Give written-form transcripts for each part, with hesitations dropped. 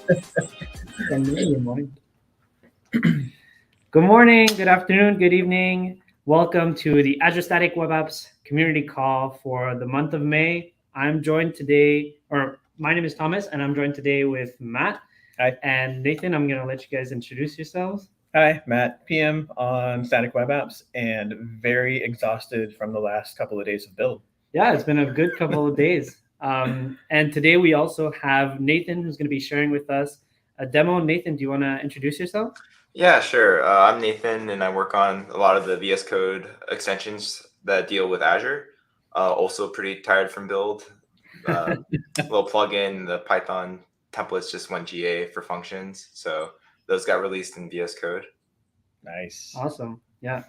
Good morning, good afternoon, good evening. Welcome to the Azure Static Web Apps community call for the month of May. I'm joined today, or my name is Thomas, and I'm joined today with Matt. Hi. And Nathan. I'm going to let you guys introduce yourselves. Hi, Matt, PM on Static Web Apps, and very exhausted from the last couple of days of build. Yeah, it's been a good couple of days. And today we also have Nathan, who's going to be sharing with us a demo. Nathan, do you want to introduce yourself? Yeah, sure. I'm Nathan, and I work on a lot of the VS Code extensions that deal with Azure. Also pretty tired from build. Little plugin, the Python templates just went GA for functions. So those got released in VS Code. Nice. Awesome. Yeah.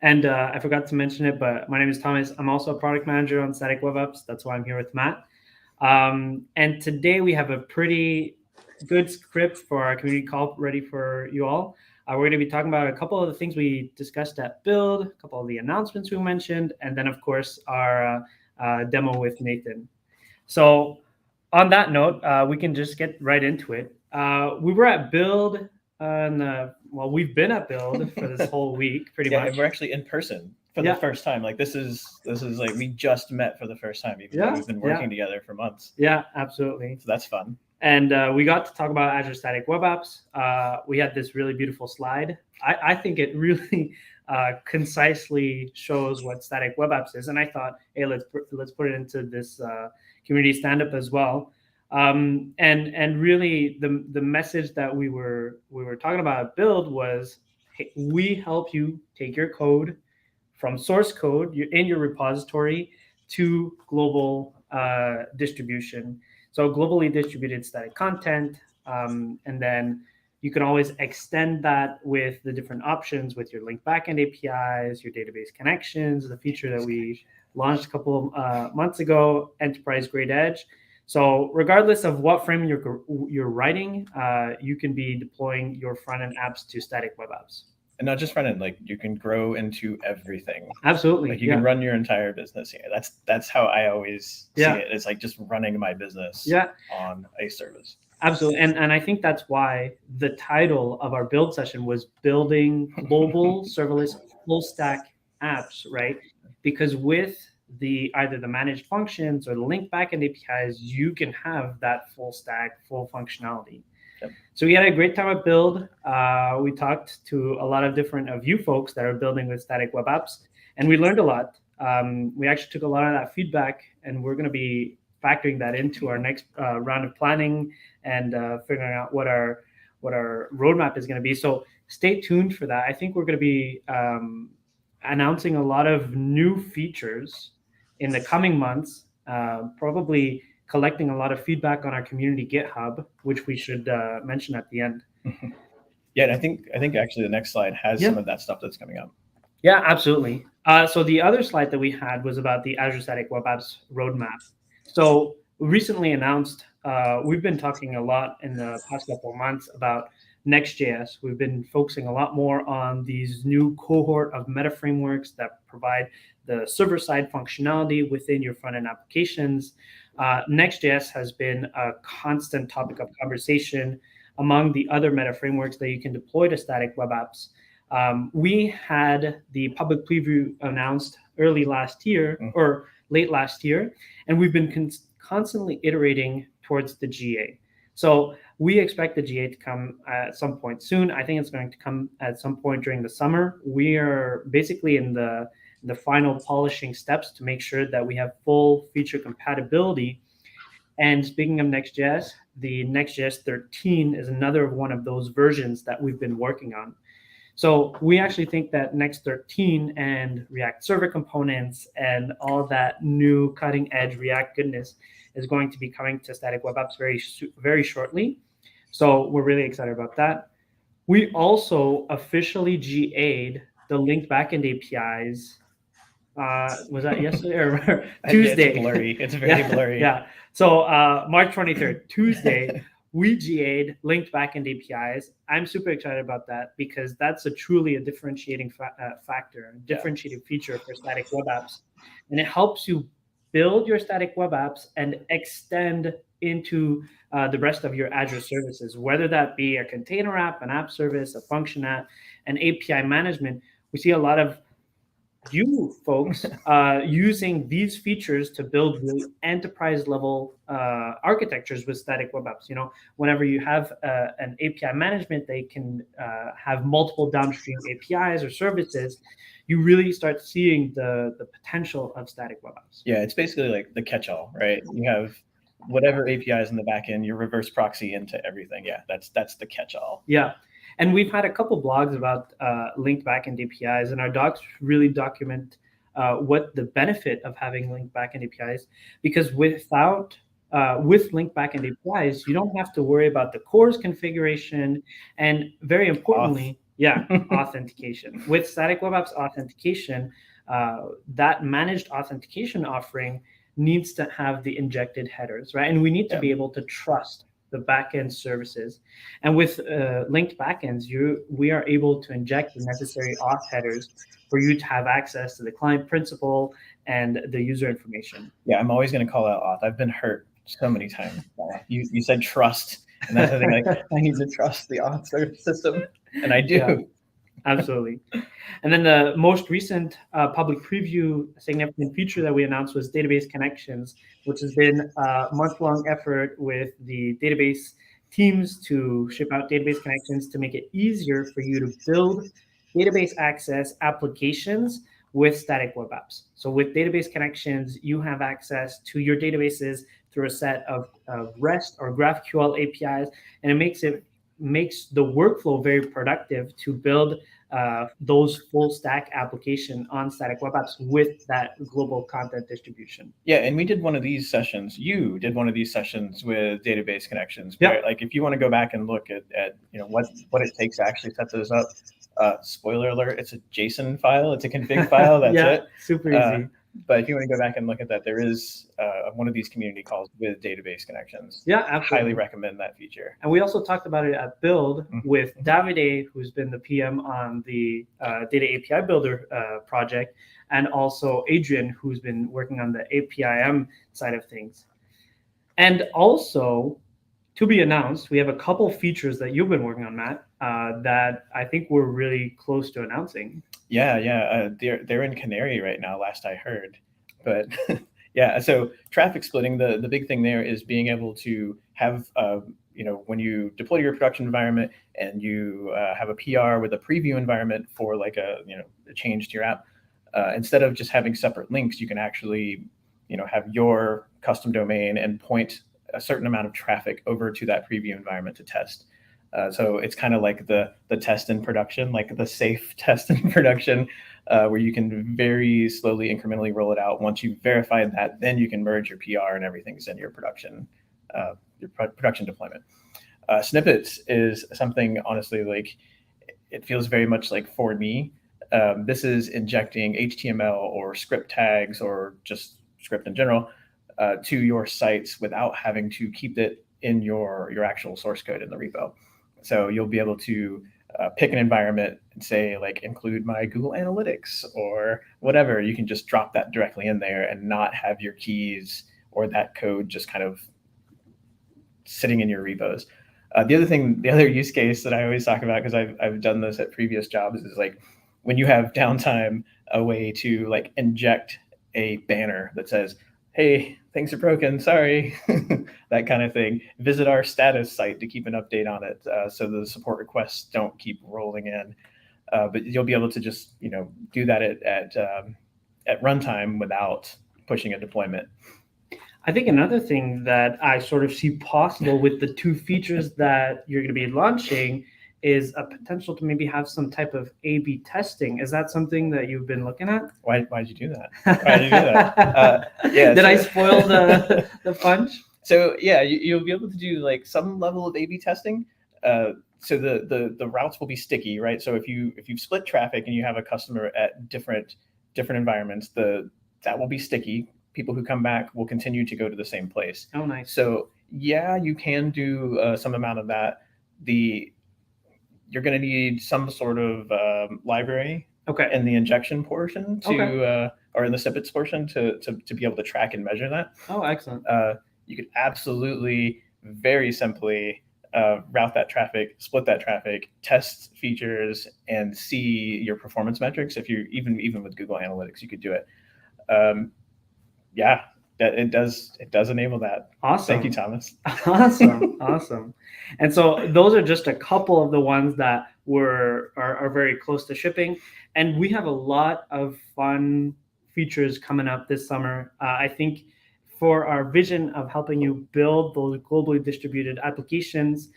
And I forgot to mention it, but my name is Thomas. I'm also a product manager on Static Web Apps. That's why I'm here with Matt. And today we have a pretty good script for our community call ready for you all. We're going to be talking about a couple of the things we discussed at Build, a couple of the announcements we mentioned, and then, of course, our demo with Nathan. So on that note, we can just get right into it. We were at Build, well, we've been at Build for this whole week, pretty much. And we're actually in person for the first time. Like this is like we just met for the first time, even though we've been working together for months. Yeah, absolutely. So that's fun. And we got to talk about Azure Static Web Apps. We had this really beautiful slide. I think it really concisely shows what Static Web Apps is. And I thought, hey, let's put it into this community stand-up as well. And really, the message that we were talking about at Build was, hey, we help you take your code from source code in your repository to global distribution. So globally distributed static content, and then you can always extend that with the different options with your link backend APIs, your database connections, the feature that we launched a couple of months ago, enterprise grade edge. So regardless of what frame you're writing, you can be deploying your front-end apps to static web apps. And not just front-end, like you can grow into everything. Absolutely. Like you can run your entire business here. That's how I always see it. It's like just running my business on a service. Absolutely. And I think that's why the title of our build session was Building Global Serverless Full Stack Apps, right? Because with either the managed functions or the link backend APIs, you can have that full stack, full functionality. Yep. So we had a great time at Build. We talked to a lot of different of you folks that are building with static web apps, and we learned a lot. We actually took a lot of that feedback, and we're going to be factoring that into our next round of planning and figuring out what our roadmap is going to be. So stay tuned for that. I think we're going to be announcing a lot of new features in the coming months, probably collecting a lot of feedback on our community GitHub, which we should mention at the end. Yeah, and I think actually the next slide has some of that stuff that's coming up. Yeah, absolutely. So the other slide that we had was about the Azure Static Web Apps roadmap. So we recently announced, we've been talking a lot in the past couple of months about Next.js. We've been focusing a lot more on these new cohort of meta frameworks that provide the server-side functionality within your front-end applications. Next.js has been a constant topic of conversation among the other meta frameworks that you can deploy to static web apps. We had the public preview announced early last year or late last year, and we've been constantly iterating towards the GA. So we expect the GA to come at some point soon. I think it's going to come at some point during the summer. We are basically in the final polishing steps to make sure that we have full feature compatibility. And speaking of Next.js, the Next.js 13 is another one of those versions that we've been working on. So we actually think that Next 13 and React Server Components and all that new cutting edge React goodness is going to be coming to static web apps very shortly. So we're really excited about that. We also officially GA'd the link backend APIs. Was that yesterday or Tuesday? It's blurry. It's very blurry. Yeah. So March 23rd, Tuesday, we GA'd linked backend APIs. I'm super excited about that because that's truly a differentiating factor, a differentiating feature for static web apps. And it helps you build your static web apps and extend into the rest of your Azure services, whether that be a container app, an app service, a function app, an API management. We see a lot of you folks using these features to build really enterprise level architectures with static web apps. Whenever you have an API management, they can have multiple downstream APIs or services. You really start seeing the potential of static web apps. Yeah, it's basically like the catch-all, right? You have whatever APIs in the back end, you reverse proxy into everything. Yeah, that's the catch-all. Yeah. And we've had a couple blogs about linked backend APIs, and our docs really document what the benefit of having linked backend APIs, because with linked backend APIs, you don't have to worry about the CORS configuration, and very importantly, authentication. With static web apps authentication, that managed authentication offering needs to have the injected headers, right? And we need to be able to trust the backend services. And with linked backends, we are able to inject the necessary auth headers for you to have access to the client principal and the user information. Yeah, I'm always going to call out auth. I've been hurt so many times. You said trust, and that's the thing. Like, I need to trust the auth system, and I do. Yeah, absolutely. And then the most recent public preview significant feature that we announced was database connections, which has been a month-long effort with the database teams to ship out database connections to make it easier for you to build database access applications with static web apps. So with database connections, you have access to your databases through a set of REST or GraphQL APIs, and it makes the workflow very productive to build those full stack application on static web apps with that global content distribution. Yeah, and we did one of these sessions. You did one of these sessions with database connections. Where, like, if you want to go back and look at what it takes to actually set those up. Spoiler alert, it's a JSON file. It's a config file. That's it. Super easy. But if you want to go back and look at that, there is one of these community calls with database connections. Yeah, absolutely. Highly recommend that feature. And we also talked about it at Build with Davide, who's been the PM on the Data API Builder project, and also Adrian, who's been working on the APIM side of things. And also, to be announced, we have a couple features that you've been working on, Matt, that I think we're really close to announcing. Yeah. They're in Canary right now, last I heard. But yeah, so traffic splitting, the big thing there is being able to have, when you deploy your production environment and you have a PR with a preview environment for like a change to your app, instead of just having separate links, you can actually, have your custom domain and point a certain amount of traffic over to that preview environment to test. So it's kind of like the test in production, like the safe test in production, where you can very slowly, incrementally roll it out. Once you've verified that, then you can merge your PR and everything's in your production deployment. Snippets is something, honestly, like it feels very much like for me. This is injecting HTML or script tags or just script in general to your sites without having to keep it in your actual source code in the repo. So you'll be able to pick an environment and say, like, include my Google Analytics or whatever. You can just drop that directly in there and not have your keys or that code just kind of sitting in your repos. The other use case that I always talk about, because I've done this at previous jobs, is like when you have downtime, a way to like inject a banner that says, hey, things are broken, sorry, that kind of thing. Visit our status site to keep an update on it, so the support requests don't keep rolling in. But you'll be able to just do that at runtime without pushing a deployment. I think another thing that I sort of see possible with the two features that you're going to be launching is a potential to maybe have some type of A/B testing. Is that something that you've been looking at? Why'd you do that? Why'd you do that? Yeah. Did I spoil the punch? So yeah, you'll be able to do like some level of A/B testing. So the routes will be sticky, right? So if you've split traffic and you have a customer at different environments, that will be sticky. People who come back will continue to go to the same place. Oh, nice. So yeah, you can do some amount of that. You're going to need some sort of library in the injection portion or in the snippets portion to be able to track and measure that. Oh, excellent. you could absolutely very simply route that traffic, split that traffic, test features, and see your performance metrics. If you even with Google Analytics, you could do it. Yeah, it does enable that. Awesome. Thank you, Thomas. Awesome. And so those are just a couple of the ones that are very close to shipping, and we have a lot of fun features coming up this summer. I think for our vision of helping you build those globally distributed applications,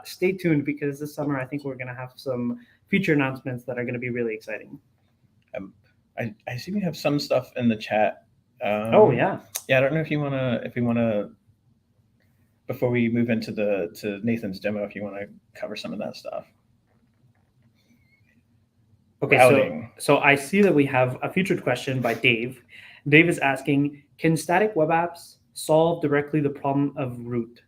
stay tuned, because this summer I think we're going to have some feature announcements that are going to be really exciting. I see we have some stuff in the chat. Oh yeah. Yeah, I don't know if we want to, before we move into to Nathan's demo, if you want to cover some of that stuff. Okay, so I see that we have a featured question by Dave. Dave is asking, can static web apps solve directly the problem of root?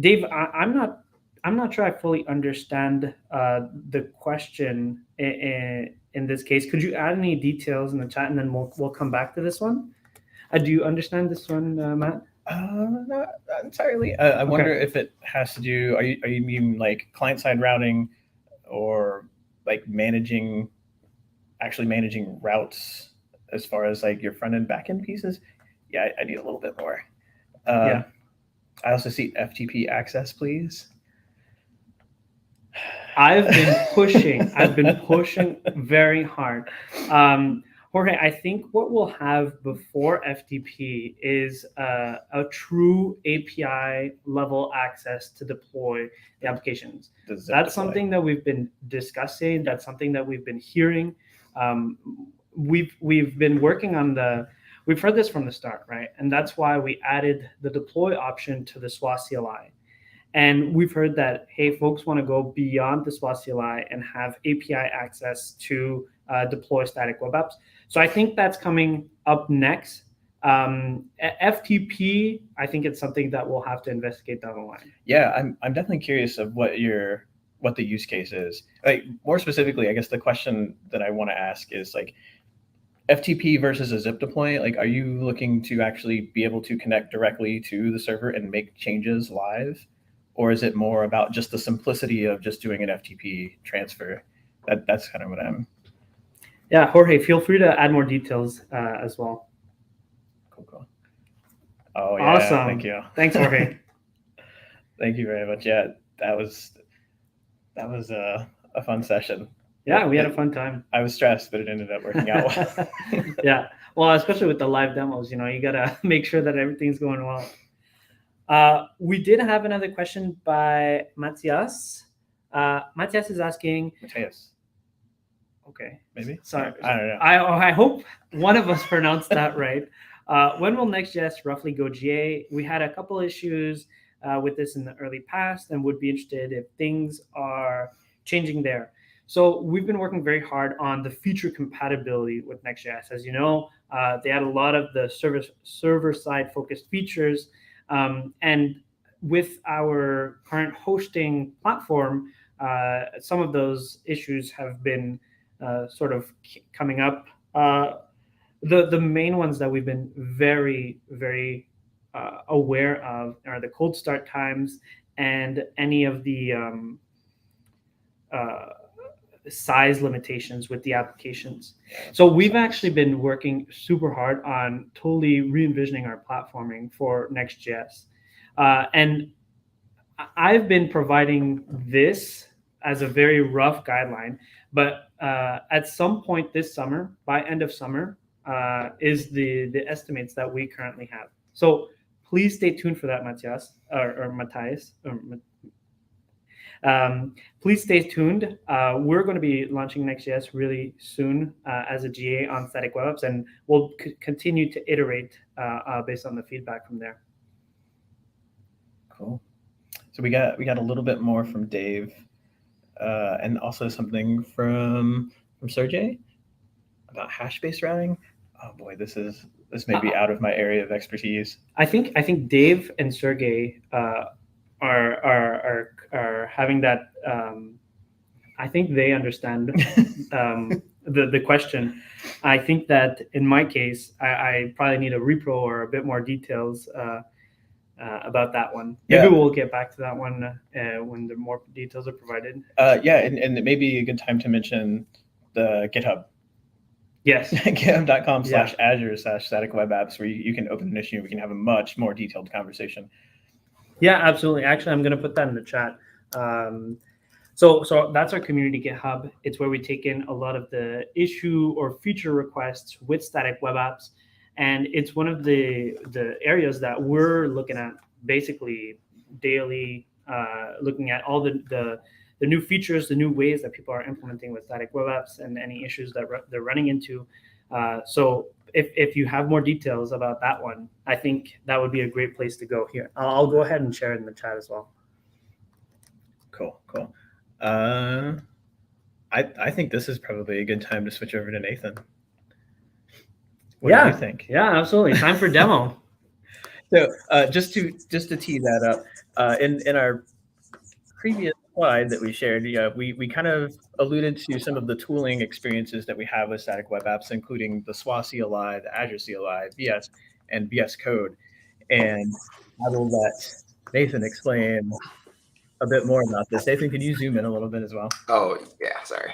Dave, I'm not sure I fully understand the question in this case. Could you add any details in the chat, and then we'll come back to this one? Do you understand this one, Matt? Not entirely. I wonder if it has to do. Are you mean like client side routing, or like actually managing routes as far as like your front end back end pieces? Yeah, I need a little bit more. Yeah. I also see FTP access, please. I've been pushing very hard. Jorge, I think what we'll have before FTP is a true API level access to deploy the applications. That's something that we've been discussing. That's something that we've been hearing. We've been working on we've heard this from the start, right? And that's why we added the deploy option to the SWA CLI. And we've heard that, hey, folks want to go beyond the SWA CLI and have API access to deploy static web apps. So I think that's coming up next. FTP, I think it's something that we'll have to investigate down the line. Yeah, I'm definitely curious of what the use case is. Like, more specifically, I guess the question that I want to ask is like, FTP versus a zip deploy, like, are you looking to actually be able to connect directly to the server and make changes live? Or is it more about just the simplicity of just doing an FTP transfer? That's kind of what I'm... Yeah, Jorge, feel free to add more details as well. Cool. Oh, yeah. Awesome. Thank you. Thanks, Jorge. Thank you very much. Yeah, that was a fun session. Yeah, we had a fun time. I was stressed, but it ended up working out well. Yeah, well, especially with the live demos, you got to make sure that everything's going well. We did have another question by Matthias. Matthias is asking... Matthias. Okay. Maybe? Sorry. I don't know. I hope one of us pronounced that right. When will Next.js roughly go GA? We had a couple issues with this in the early past and would be interested if things are changing there. So we've been working very hard on the feature compatibility with Next.js. As you know, they had a lot of the server-side focused features. And with our current hosting platform, some of those issues have been sort of coming up. The main ones that we've been very, very aware of are the cold start times and any of the size limitations with the applications. So we've actually been working super hard on totally re-envisioning our platforming for Next.js. And I've been providing this as a very rough guideline, but at some point this summer, by end of summer, is the estimates that we currently have. So please stay tuned for that, Matthias, or Matthias. Please stay tuned. We're going to be launching Next.js really soon as a GA on Static Web Apps, and we'll continue to iterate based on the feedback from there. Cool. So we got a little bit more from Dave, and also something from Sergey about hash-based routing. Oh boy, this may be out of my area of expertise. I think Dave and Sergey are having that. I think they understand the question. I think that in my case, I probably need a repro or a bit more details about that one. Maybe Yeah. we'll get back to that one when the more details are provided. Yeah, and it may be a good time to mention the GitHub. Yes. github.com/Azure/static web apps, where you can open an issue. We can have a much more detailed conversation. Yeah, absolutely. Actually, I'm going to put that in the chat. So that's our community GitHub. It's where we take in a lot of the issue or feature requests with static web apps. And it's one of the areas that we're looking at basically daily, looking at all the new features, the new ways that people are implementing with static web apps and any issues that they're running into. So if you have more details about that one, I think that would be a great place to go here. I'll go ahead and share it in the chat as well. Cool. I think this is probably a good time to switch over to Nathan. What do you think? Yeah, absolutely. Time for demo. So just to tee that up, in our previous slide that we shared, we kind of alluded to some of the tooling experiences that we have with static web apps, including the SWA CLI, the Azure CLI, VS, and VS Code. And I will let Nathan explain a bit more about this. Nathan, can you zoom in a little bit as well? Oh, yeah, sorry.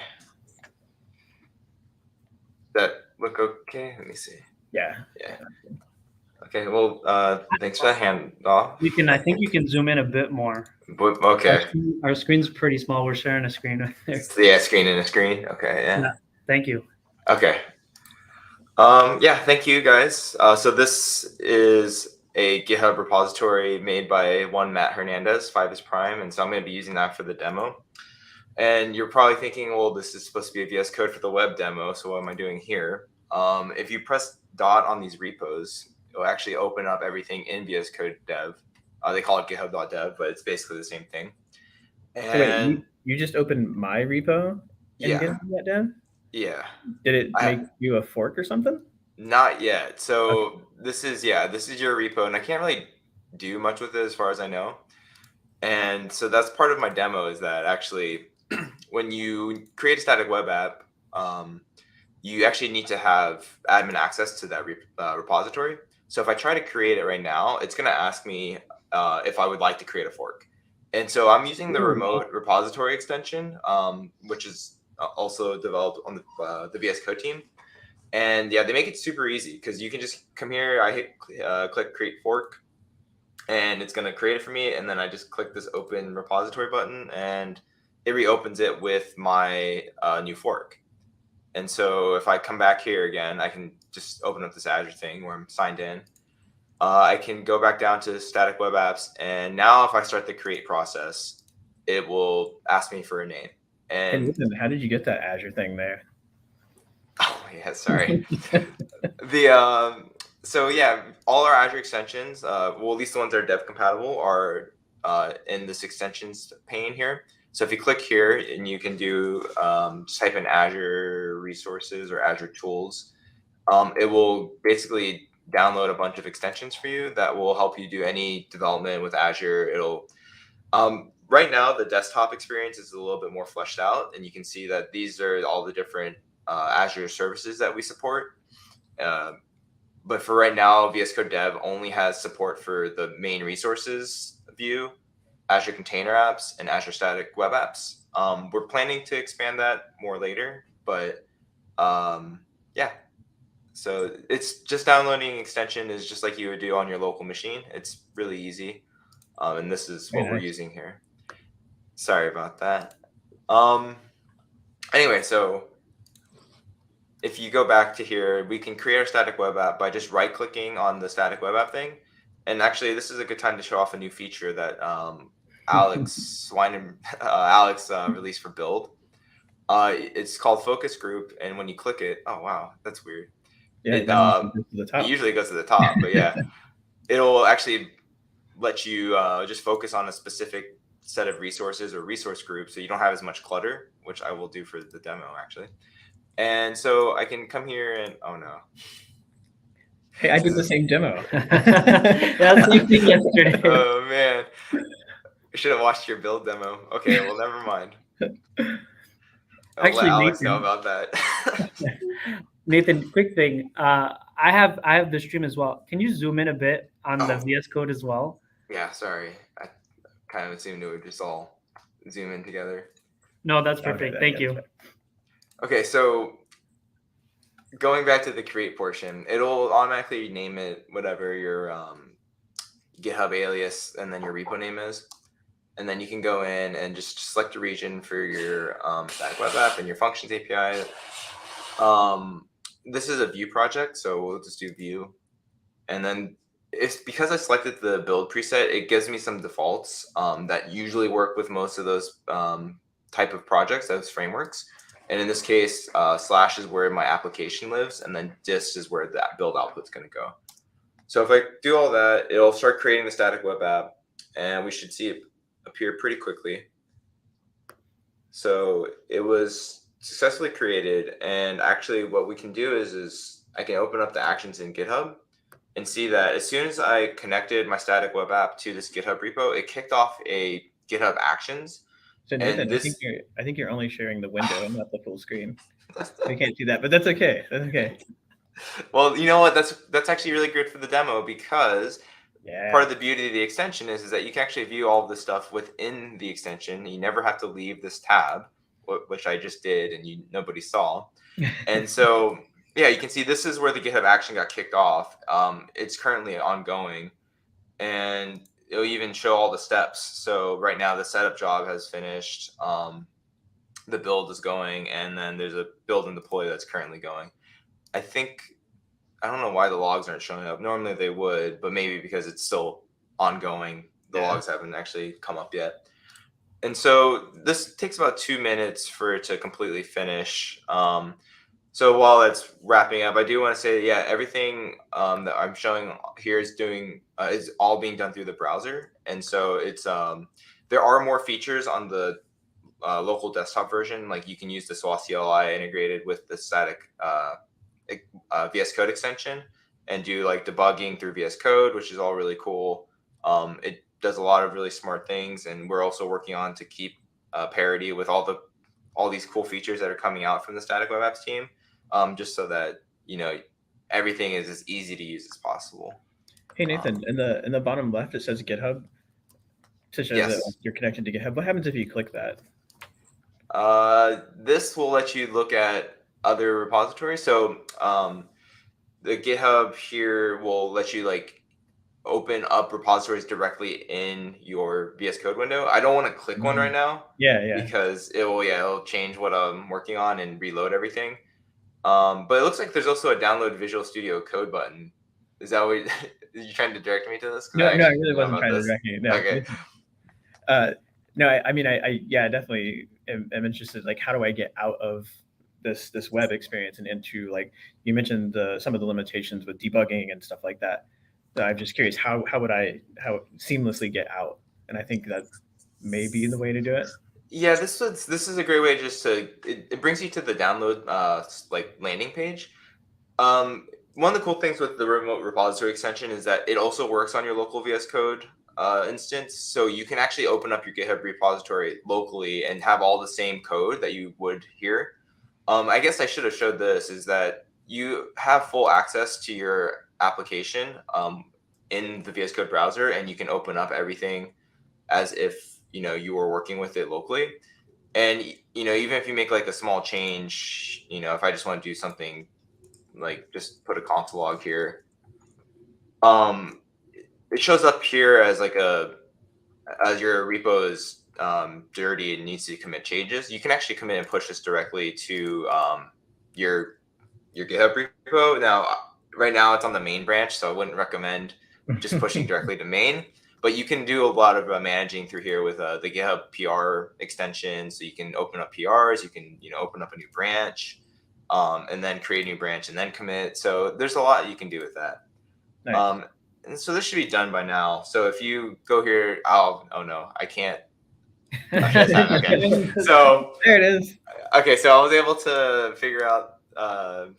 That look okay? Let me see. Yeah. Okay, well, thanks for the handoff. I think you can zoom in a bit more. Okay. Our screen's pretty small. We're sharing a screen right there. Yeah, screen and a screen. Okay, yeah. Thank you. Okay. Yeah, thank you guys. So this is a GitHub repository made by one Matt Hernandez, 5is Prime, and so I'm going to be using that for the demo. And you're probably thinking, well, this is supposed to be a VS Code for the web demo, so what am I doing here? If you press dot on these repos, it'll actually open up everything in VS Code dev. They call it github.dev, but it's basically the same thing. And so wait, you just opened my repo in github.dev? Yeah. Did it make you a fork or something? Not yet. So this is your repo, and I can't really do much with it as far as I know. And so that's part of my demo, is that actually when you create a static web app, you actually need to have admin access to that repository. So if I try to create it right now, it's going to ask me if I would like to create a fork. And so I'm using the remote repository extension, which is also developed on the VS Code team. And yeah, they make it super easy because you can just come here, I hit click create fork, and it's going to create it for me. And then I just click this open repository button, and it reopens it with my new fork. And so if I come back here again, I can just open up this Azure thing where I'm signed in. I can go back down to static web apps. And now if I start the create process, it will ask me for a name. And listen, how did you get that Azure thing there? Oh yeah, sorry. So yeah, all our Azure extensions, well, at least the ones that are dev compatible, are in this extensions pane here. So if you click here, and you can do just type in Azure resources or Azure tools, it will basically download a bunch of extensions for you that will help you do any development with Azure. It'll right now the desktop experience is a little bit more fleshed out, and you can see that these are all the different Azure services that we support. But for right now, VS Code Dev only has support for the main resources view, Azure Container Apps, and Azure Static Web Apps. We're planning to expand that more later, but yeah. So it's just downloading extension is just like you would do on your local machine. It's really easy. And this is what we're using here. Sorry about that. Anyway, so if you go back to here, we can create our static web app by just right-clicking on the static web app thing. And actually, this is a good time to show off a new feature that Alex released for Build. It's called Focus Group, and when you click it, oh wow, that's weird. Yeah, it usually goes to the top, but yeah, it'll actually let you just focus on a specific set of resources or resource groups, so you don't have as much clutter, which I will do for the demo actually. And so I can come here and oh no. Hey, I did the same demo. That's the thing yesterday. Oh man, I should have watched your build demo. Okay, well never mind. I'll let Actually, Alex know Nathan, about that. Nathan, quick thing. I have the stream as well. Can you zoom in a bit on the Oh, VS Code as well? yeah, sorry. I kind of assumed it would just all zoom in together. No, that's Okay, perfect. Thank you. Okay, so going back to the create portion, it'll automatically name it whatever your GitHub alias and then your repo name is. And then you can go in and just select a region for your static web app and your functions API. This is a Vue project, so we'll just do Vue. And then it's because I selected the build preset, it gives me some defaults that usually work with most of those type of projects, those frameworks. And in this case, slash is where my application lives, and then dist is where that build output's going to go. So if I do all that, it'll start creating the static web app, and we should see it appear pretty quickly. So it was successfully created, and actually what we can do is I can open up the actions in GitHub and see that as soon as I connected my static web app to this GitHub repo, it kicked off a GitHub actions. So Nathan, And this, I think you're only sharing the window, not the full screen. We can't do that, but that's okay. That's okay. well, you know what? That's actually really good for the demo because Yeah. part of the beauty of the extension is that you can actually view all of the stuff within the extension. You never have to leave this tab, which I just did, and nobody saw. And so, yeah, you can see this is where the GitHub action got kicked off. It's currently ongoing, and it'll even show all the steps. So right now, the setup job has finished. The build is going, and then there's a build and deploy that's currently going. I don't know why the logs aren't showing up. Normally they would, but maybe because it's still ongoing, the logs haven't actually come up yet. And so this takes about 2 minutes for it to completely finish. So while it's wrapping up, I do want to say, yeah, everything that I'm showing here is all being done through the browser. And so it's there are more features on the local desktop version. Like you can use the SWA CLI integrated with the static VS Code extension and do like debugging through VS Code, which is all really cool. It does a lot of really smart things, and we're also working on to keep parity with all these cool features that are coming out from the Static Web Apps team, just so that everything is as easy to use as possible. Hey Nathan, in the bottom left it says GitHub to show that you're connected to GitHub. What happens if you click that? This will let you look at other repositories. So the GitHub here will let you like open up repositories directly in your VS Code window. I don't want to click one right now. Yeah. Because it'll change what I'm working on and reload everything. But it looks like there's also a download Visual Studio Code button. Is that what you trying to direct me to this? No, I really wasn't trying to direct you. No. Okay. No, I mean, I definitely am interested. Like, how do I get out of this web experience and into, like, you mentioned some of the limitations with debugging and stuff like that. So I'm just curious, how would I seamlessly get out? And I think that may be the way to do it. Yeah, this is a great way just to it brings you to the download like landing page. One of the cool things with the remote repository extension is that it also works on your local VS Code instance. So you can actually open up your GitHub repository locally and have all the same code that you would here. I guess I should have showed this is that you have full access to your application in the VS Code browser, and you can open up everything as if you were working with it locally. And even if you make like a small change, if I just want to do something like just put a console log here, it shows up here as like as your repo is dirty and needs to commit changes. You can actually come in and push this directly to your GitHub repo. Now, right now it's on the main branch, so I wouldn't recommend just pushing directly to main. But you can do a lot of managing through here with the GitHub PR extension. So you can open up PRs, you can open up a new branch, and then create a new branch and then commit. So there's a lot you can do with that. Nice. And so this should be done by now. So if you go here, oh no, I can't. Okay, so there it is. Okay, so I was able to figure out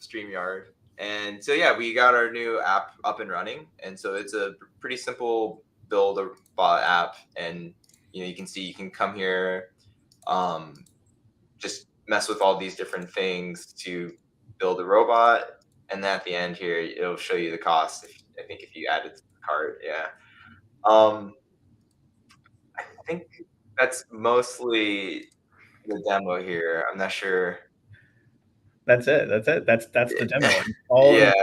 StreamYard, and so yeah, we got our new app up and running, and so it's a pretty simple build app, and you can see you can come here, just mess with all these different things to build a robot. And then at the end here, it'll show you the cost. I think if you add it to the cart, yeah. I think that's mostly the demo here. I'm not sure. That's it. That's the demo. Yeah.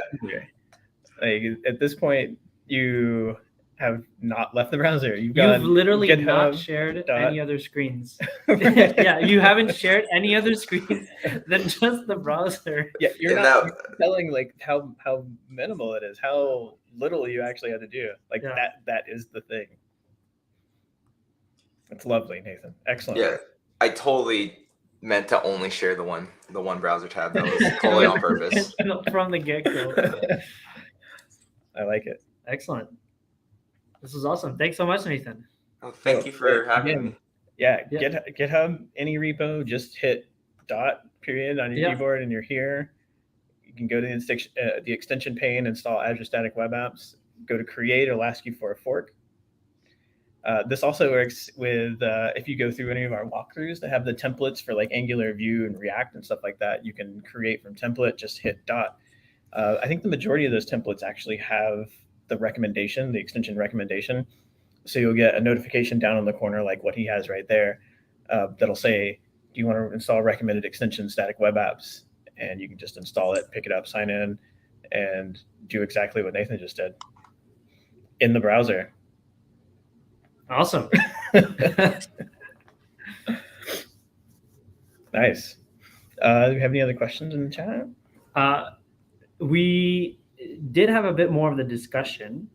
Like at this point, you have not left the browser. You've gone literally GitHub not shared dot- any other screens. Yeah, you haven't shared any other screens than just the browser. Yeah, you're And not telling like how minimal it is, how little you actually had to do. Like Yeah. that is the thing. It's lovely, Nathan. Excellent Yeah, work. I totally meant to only share the one browser tab. That was totally on purpose. From the get-go. I like it. Excellent. This is awesome. Thanks so much, Nathan. Oh, thank you for having me. Yeah, Yeah. GitHub, any repo, just hit .period on your keyboard and you're here. You can go to the extension pane, install Azure Static Web Apps, go to create, it'll ask you for a fork. This also works with, if you go through any of our walkthroughs that have the templates for like Angular, Vue, and React and stuff like that, you can create from template, just hit . I think the majority of those templates actually have the recommendation, the extension recommendation. So you'll get a notification down in the corner, like what he has right there, that'll say, do you want to install recommended extension static web apps? And you can just install it, pick it up, sign in, and do exactly what Nathan just did in the browser. Awesome. Nice. Do we have any other questions in the chat? We did have a bit more of the discussion,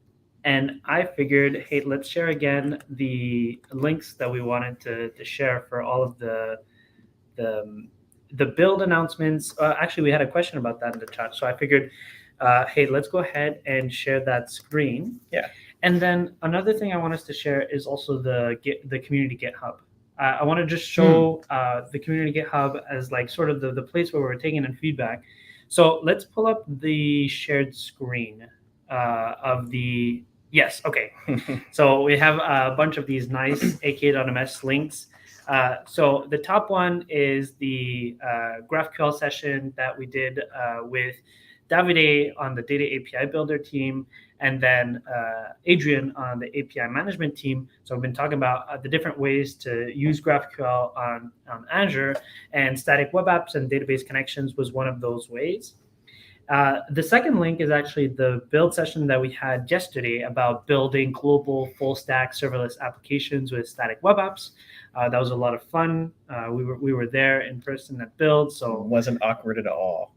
and I figured, hey, let's share again the links that we wanted to share for all of the build announcements. Actually, we had a question about that in the chat, so I figured, hey, let's go ahead and share that screen. Yeah. And then another thing I want us to share is also the community GitHub. I want to just show the community GitHub as like sort of the place where we're taking in feedback. So let's pull up the shared screen of the, yes, okay. So we have a bunch of these nice AK.ms links. So the top one is the GraphQL session that we did with Davide on the Data API Builder team, and then Adrian on the API management team. So I've been talking about the different ways to use GraphQL on Azure, and static web apps and database connections was one of those ways. The second link is actually the build session that we had yesterday about building global full stack serverless applications with static web apps. That was a lot of fun. We were there in person at Build, so it wasn't awkward at all.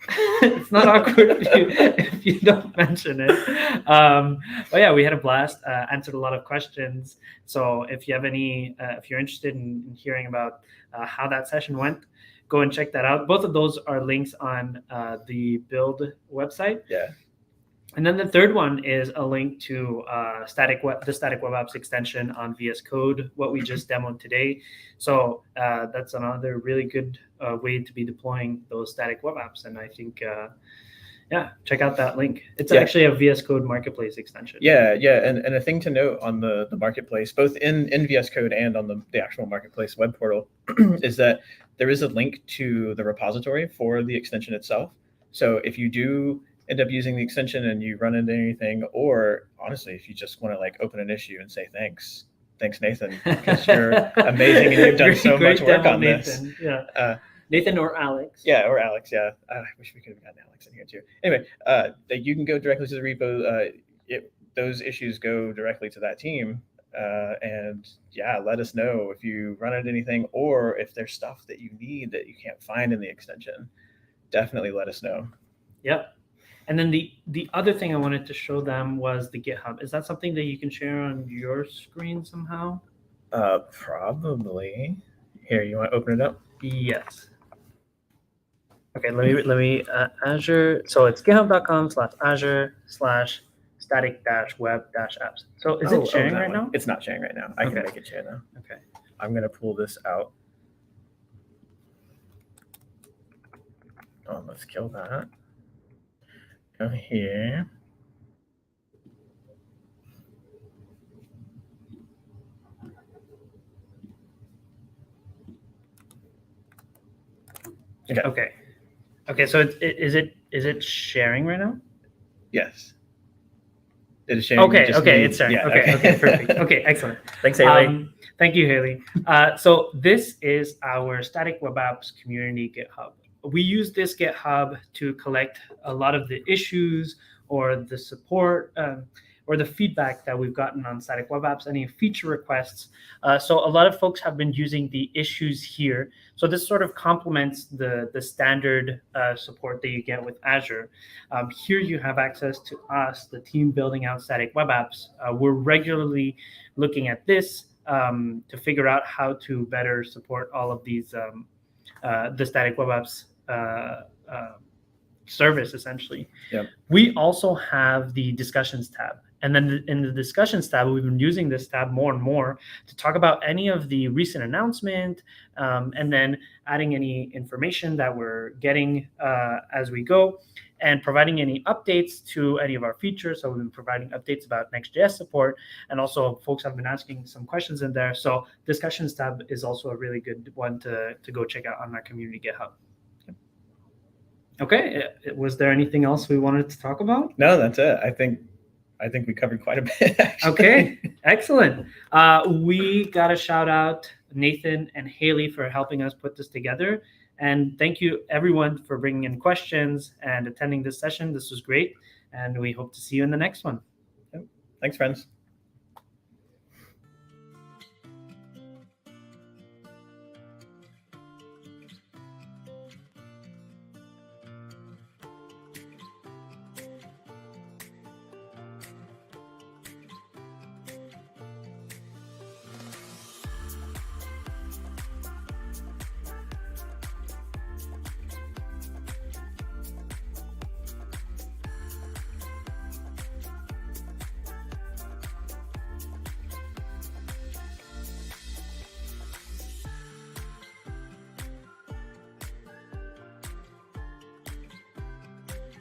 It's not awkward if you don't mention it. But yeah, we had a blast, answered a lot of questions. So if you have any, if you're interested in hearing about how that session went, go and check that out. Both of those are links on the Build website. Yeah. And then the third one is a link to the Static Web Apps extension on VS Code, what we just demoed today. So that's another really good way to be deploying those static web apps. And I think, yeah, check out that link. It's actually a VS Code marketplace extension. Yeah. And a thing to note on the marketplace, both in VS Code and on the actual marketplace web portal, is that there is a link to the repository for the extension itself. So if you do end up using the extension and you run into anything, or honestly, if you just want to like open an issue and say thanks Nathan, because you're amazing and you've done so much work on Nathan. this. Yeah. Nathan or Alex. Yeah, or Alex. Yeah, I wish we could have gotten Alex in here too. Anyway, you can go directly to the repo. Those issues go directly to that team, and yeah, let us know if you run into anything, or if there's stuff that you need that you can't find in the extension. Definitely let us know. Yep. And then the other thing I wanted to show them was the GitHub. Is that something that you can share on your screen somehow? Probably. Here, you want to open it up? Yes. Okay, let me Azure. So it's github.com/azure/static-web-apps. So is it sharing right now? It's not sharing right now. I can make it share now. Okay. I'm going to pull this out. Oh, let's kill that. Go here. Okay. So is it sharing right now? Yes. It is sharing. Okay. It's sharing. Yeah, okay. Perfect. Okay. Excellent. Thanks, Haley. Thank you, Haley. So this is our Static Web Apps community GitHub. We use this GitHub to collect a lot of the issues or the support or the feedback that we've gotten on Static Web Apps, any feature requests. So a lot of folks have been using the issues here. So this sort of complements the standard support that you get with Azure. Here you have access to us, the team building out Static Web Apps. We're regularly looking at this to figure out how to better support all of these, the Static Web Apps service, essentially. Yep. We also have the discussions tab. And then in the discussions tab, we've been using this tab more and more to talk about any of the recent announcement, and then adding any information that we're getting as we go, and providing any updates to any of our features. So we've been providing updates about Next.js support, and also folks have been asking some questions in there. So discussions tab is also a really good one to go check out on our community GitHub. Okay, was there anything else we wanted to talk about? No, that's it. I think we covered quite a bit, actually. Okay, excellent. We got to shout out Nathan and Haley for helping us put this together. And thank you, everyone, for bringing in questions and attending this session. This was great. And we hope to see you in the next one. Thanks, friends.